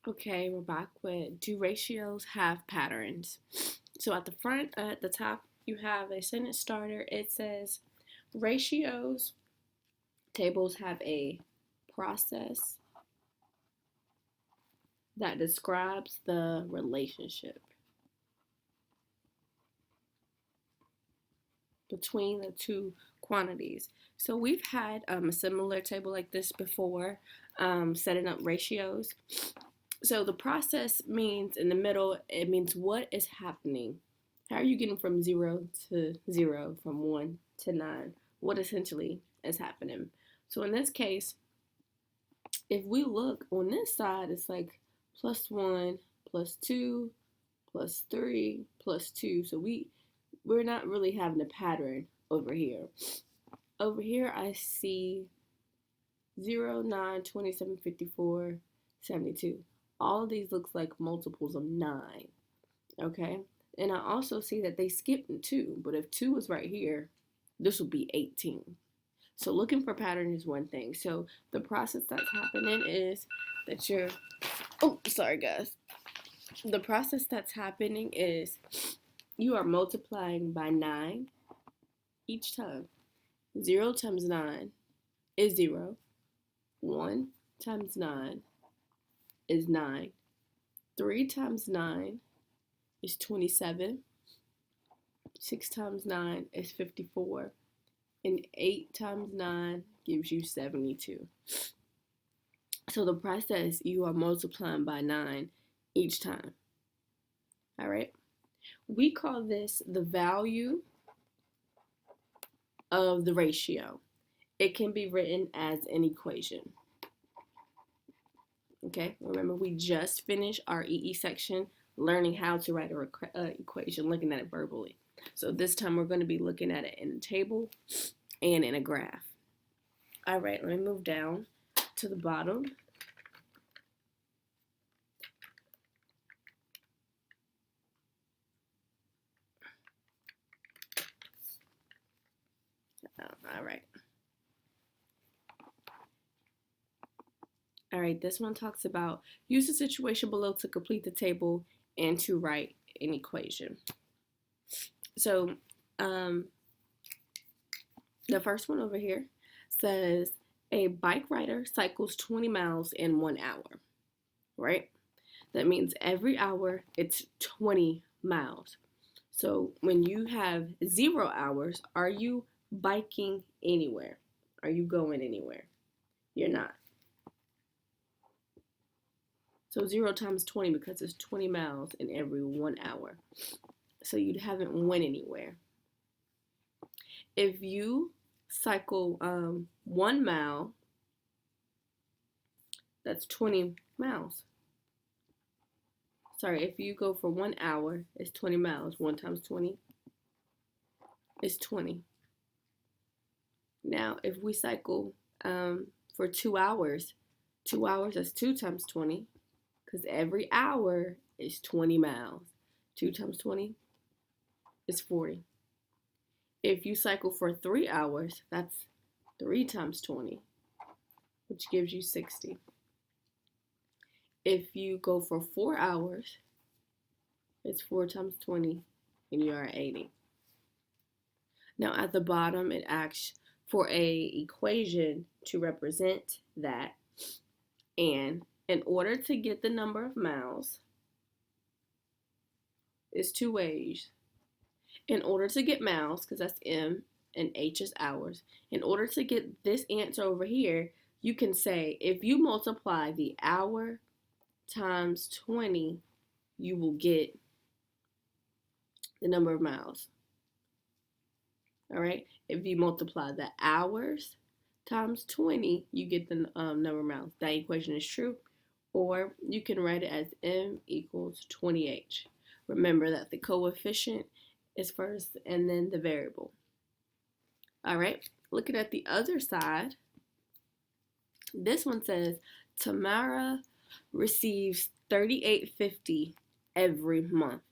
Okay, we're back with do ratios have patterns? So at the front, at the top, you have a sentence starter. It says ratios tables have a process that describes the relationship between the two quantities. So we've had a similar table like this before, setting up ratios. So the process means in the middle, it means what is happening. How are you getting from 0 to 0, from 1 to 9? What essentially is happening? So in this case, if we look on this side, it's like +1, +2, +3, +2. So we're not really having a pattern over here. Over here, I see 0, 9, 27, 54, 72. All of these looks like multiples of 9, okay? And I also see that they skipped 2, but if 2 was right here, this would be 18. So looking for pattern is one thing. So the process that's happening is that oh, sorry guys. The process that's happening is you are multiplying by 9 each time. 0 times 9 is 0. 1 times 9 is 9. 3 times 9 is 27. 6 times 9 is 54. And 8 times 9 gives you 72. So the process, you are multiplying by 9 each time. All right? We call this the value of the ratio. It can be written as an equation. Okay, remember we just finished our EE section learning how to write an equation, looking at it verbally. So this time we're going to be looking at it in a table and in a graph. All right, let me move down to the bottom. All right. All right, this one talks about use the situation below to complete the table and to write an equation. So the first one over here says a bike rider cycles 20 miles in 1 hour, right? That means every hour it's 20 miles. So when you have 0 hours, are you biking anywhere? Are you going anywhere? You're not. So 0 times 20, because it's 20 miles in every 1 hour. So you haven't went anywhere. If you cycle 1 mile, that's 20 miles. Sorry, if you go for 1 hour, it's 20 miles. 1 times 20 is 20. Now, if we cycle for 2 hours, 2 hours is 2 times 20, because every hour is 20 miles. 2 times 20 is 40. If you cycle for 3 hours, that's 3 times 20, which gives you 60. If you go for 4 hours, it's 4 times 20, and you are at 80. Now at the bottom, it asks for a equation to represent that. And in order to get the number of miles, it's 2 ways. In order to get miles, because that's M and H is hours, in order to get this answer over here, you can say if you multiply the hour times 20, you will get the number of miles. All right? If you multiply the hours times 20, you get the number of miles. That equation is true. Or you can write it as M equals 20H. Remember that the coefficient is first and then the variable. All right, looking at the other side, this one says Tamara receives $38.50 every month.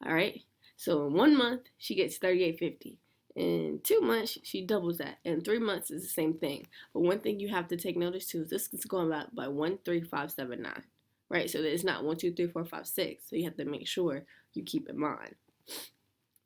All right, so in 1 month she gets $38.50. In 2 months she doubles that. In 3 months it's the same thing. But one thing you have to take notice to is this is going by 13579. right? So that it's not 1, 2, 3, 4, 5, 6. So you have to make sure you keep in mind.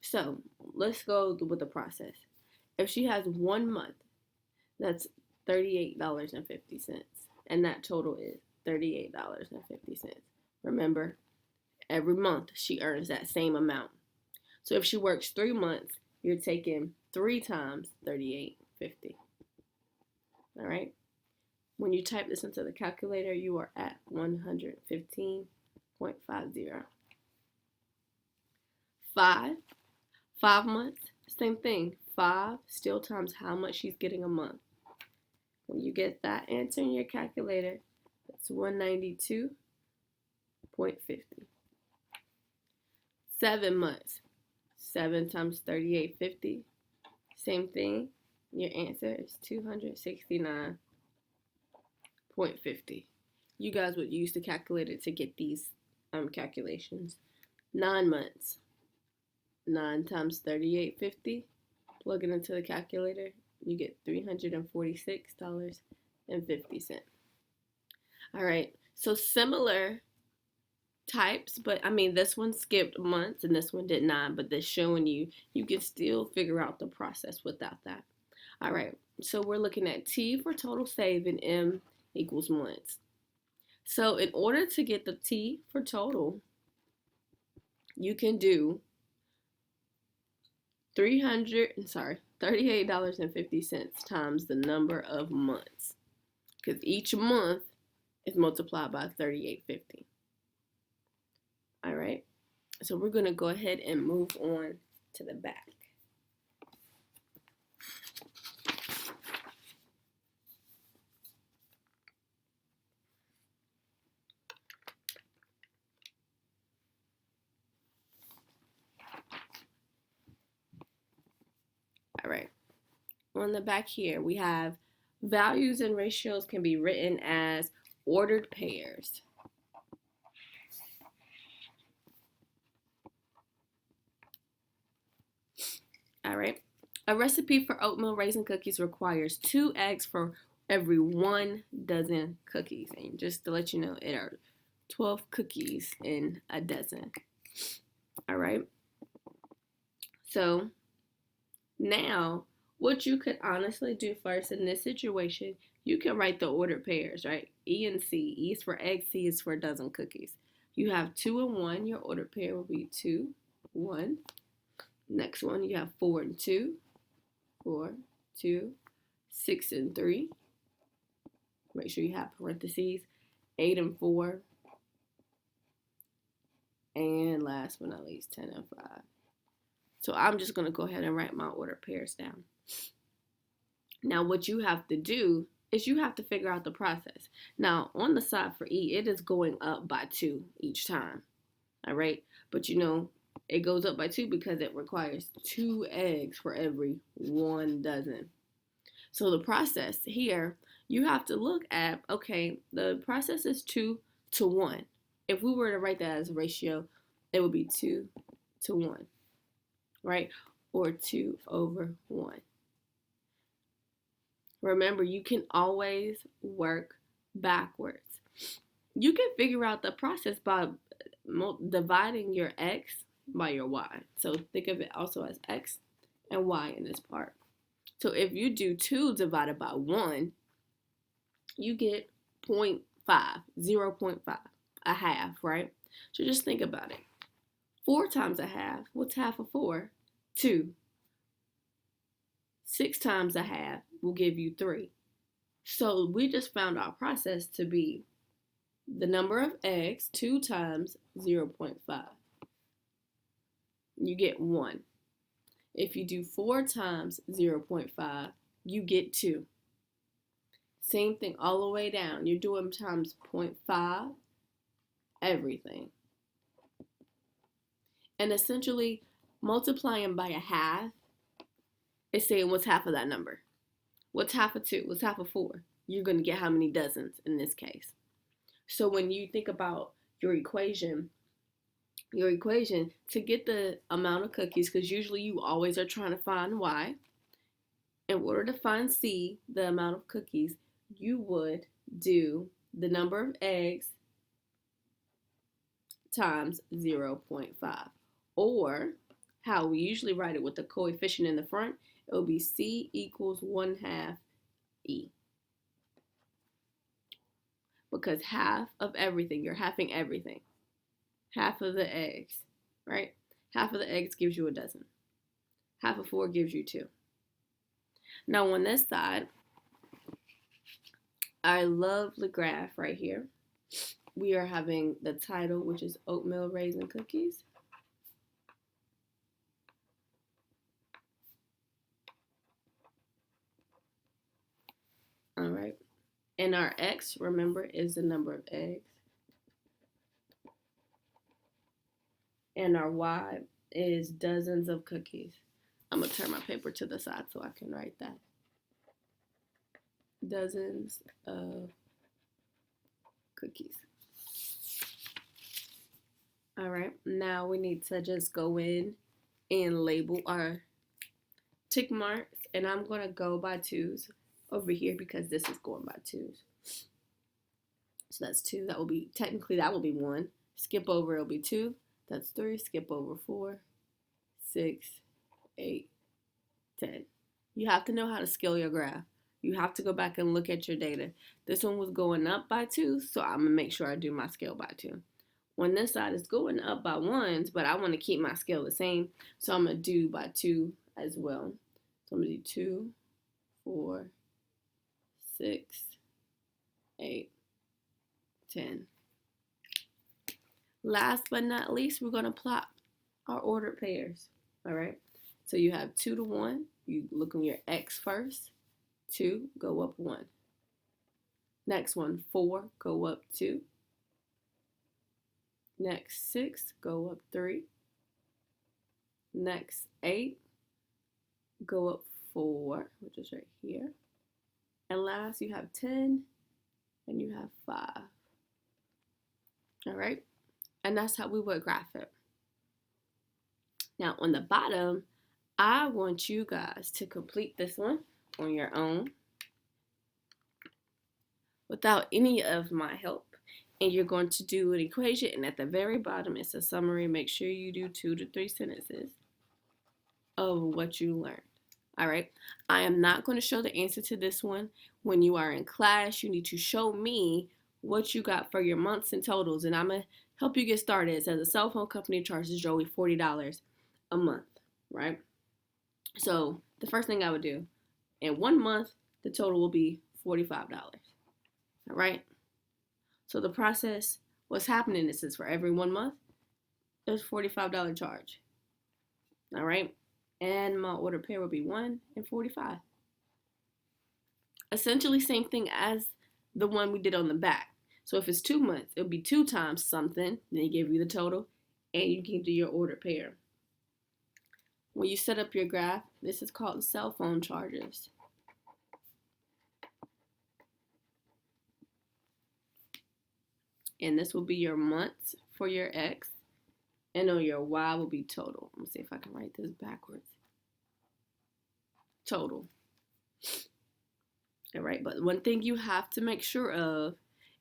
So let's go with the process. If she has 1 month, that's $38.50, and that total is $38.50. Remember, every month she earns that same amount. So if she works 3 months, you're taking 3 times $38.50. All right. When you type this into the calculator, you are at 115.50. 5 months, same thing. 5 still times how much she's getting a month. When you get that answer in your calculator, it's 192.50. 7 months, 7 times 38.50. Same thing. Your answer is 269.50. You guys would use the calculator to get these calculations. 9 months, 9 times 38.50. Plug it into the calculator. You get $346.50. All right. So similar types, but I mean, this one skipped months and this one did not, but this showing you can still figure out the process without that. All right. So we're looking at T for total save and M equals months. So in order to get the T for total, you can do $38.50 times the number of months, because each month is multiplied by 38.50. All right, so we're going to go ahead and move on to the back. All right, on the back here, we have values and ratios can be written as ordered pairs. All right, a recipe for oatmeal raisin cookies requires 2 eggs for every 1 dozen cookies. And just to let you know, it are 12 cookies in a dozen. All right, so now what you could honestly do first in this situation, you can write the ordered pairs, right? E and C. E is for egg, C is for a dozen cookies. You have 2 and 1. Your ordered pair will be 2, 1. Next one, you have 4 and 2, 4, 2, 6 and 3. Make sure you have parentheses. 8 and 4. And last but not least, 10 and 5. So I'm just going to go ahead and write my ordered pairs down. Now what you have to do is you have to figure out the process. Now on the side for E, it is going up by 2 each time. All right, but you know, it goes up by 2 because it requires 2 eggs for every 1 dozen. So the process here, you have to look at, okay, the process is 2 to 1. If we were to write that as a ratio, it would be 2 to 1, right? Or 2 over 1. Remember, you can always work backwards. You can figure out the process by dividing your x by your y. So think of it also as x and y in this part. So if you do 2 divided by 1, you get 0.5, 0.5, a half, right? So just think about it. 4 times a half, what's half of 4? 2. 6 times a half will give you 3. So we just found our process to be the number of eggs, 2 times 0.5. You get 1. If you do 4 times 0.5, you get 2. Same thing all the way down. You're doing times 0.5, everything. And essentially, multiplying by a half is saying what's half of that number. What's half of 2? What's half of 4? You're going to get how many dozens in this case. So when you think about your equation to get the amount of cookies, because usually you always are trying to find y, in order to find c, the amount of cookies, you would do the number of eggs times 0.5. Or how we usually write it with the coefficient in the front, it will be C equals 1/2 E. Because half of everything, you're halving everything. Half of the eggs, right? Half of the eggs gives you a dozen. Half of 4 gives you 2. Now on this side, I love the graph right here. We are having the title, which is oatmeal raisin cookies. All right. And our X, remember, is the number of eggs. And our Y is dozens of cookies. I'm going to turn my paper to the side so I can write that. Dozens of cookies. All right, now we need to just go in and label our tick marks. And I'm going to go by 2s over here because this is going by 2s. So that's 2. That will be, technically that will be 1. Skip over, it'll be 2. That's 3. Skip over 4, 6, 8, 10. You have to know how to scale your graph. You have to go back and look at your data. This one was going up by 2, so I'm going to make sure I do my scale by 2. When this side is going up by 1s, but I want to keep my scale the same, so I'm going to do by 2 as well. So I'm going to do 2, 4, 6, 8, 10. Last but not least, we're going to plot our ordered pairs. All right. So you have 2 to 1. You look on your X first. 2, go up 1. Next one, 4, go up 2. Next, 6, go up 3. Next, 8, go up 4, which is right here. And last, you have 10, and you have 5. All right? And that's how we would graph it. Now, on the bottom, I want you guys to complete this one on your own without any of my help. And you're going to do an equation, and at the very bottom, it's a summary. Make sure you do 2 to 3 sentences of what you learned. All right? I am not going to show the answer to this one. When you are in class, you need to show me what you got for your months and totals, and I'm going to help you get started. It says a cell phone company charges Joey $40 a month, right? So the first thing I would do, in 1 month, the total will be $45, all right? So the process, what's happening is for every 1 month, there's $45 charge, all right? And my order pair will be 1 and 45. Essentially same thing as the one we did on the back. So if it's 2 months, it'll be 2 times something, then they give you the total, and you can do your order pair. When you set up your graph, this is called cell phone charges. And this will be your months for your X, and on your Y will be total. Let me see if I can write this backwards. Total. All right, but one thing you have to make sure of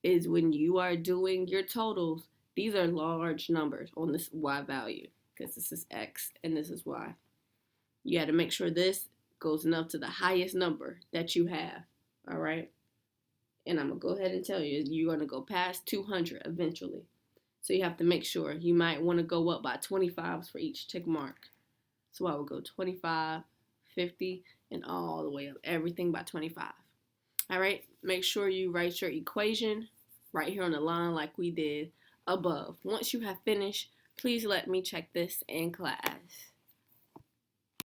is when you are doing your totals, these are large numbers on this Y value because this is X and this is Y. You got to make sure this goes enough to the highest number that you have, all right? And I'm going to go ahead and tell you, you're going to go past 200 eventually. So you have to make sure. You might want to go up by 25s for each tick mark. So I will go 25, 50, and all the way up, everything by 25. All right, make sure you write your equation right here on the line like we did above. Once you have finished, please let me check this in class.